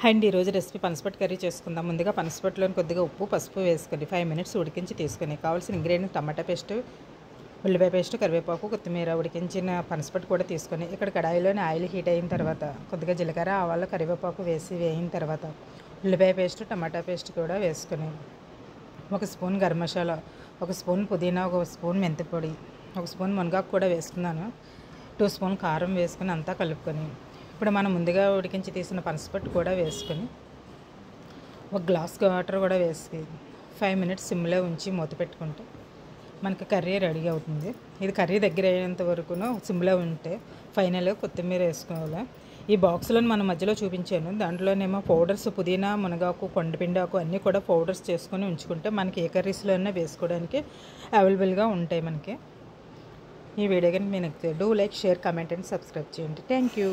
And ఈరోజు recipe పనసపొట్టు curry చేసుకుందాం. ముందుగా పనసపొట్టులోని కొద్దిగా ఉప్పు పసుపు వేసుకొని 5 మినిట్స్ ఉడికించి తీసుకొని కావాల్సిన ఇంగ్రీడియంట్స్ టమాటా పేస్ట్, ఉల్లిపాయ పేస్ట్, కరివేపాకు, కొత్తిమీర, ఉడికించిన పనసపొట్టు కూడా తీసుకొని ఇక్కడ కడాయిలోని ఆయిల్ హీట్ అయిన తర్వాత కొద్దిగా జీలకర్ర, ఆవాలు, కరివేపాకు వేసి వేయిన తర్వాత ఉల్లిపాయ పేస్ట్, టమాటా పేస్ట్ కూడా వేసుకొని 1 స్పూన్ గరం మసాలా, 1 స్పూన్ పుదీనా, 1 స్పూన్ మెంతి పొడి, 1 స్పూన్ మునగాకు కూడా వేసుకున్నాను, 2 స్పూన్ కారం వేసుకొని అంతా కలుపుకొని ఇప్పుడు మనం ముందుగా ఉడికించి తీసిన పనసపొట్టు కూడా వేసుకొని 1 గ్లాస్ వాటర్ కూడా వేసి 5 మినిట్స్ సిమ్లో ఉంచి మూత పెట్టుకుంటే మనకి కర్రీ రెడీ అవుతుంది. ఇది కర్రీ దగ్గర అయ్యేంత వరకును సిమ్లో ఉంటే ఫైనల్గా కొత్తిమీర వేసుకోవాలి. ఈ బాక్స్లో మనం మధ్యలో చూపించాను, దాంట్లోనేమో పౌడర్స్ పుదీనా, మునగాకు, కొండపిండాకు అన్నీ కూడా పౌడర్స్ చేసుకొని ఉంచుకుంటే మనకి ఏ కర్రీస్లో అయినా వేసుకోవడానికి అవైలబుల్గా ఉంటాయి. మనకి ఈ వీడియో కానీ మీకు do like, share, comment and subscribe చేయండి. Thank you.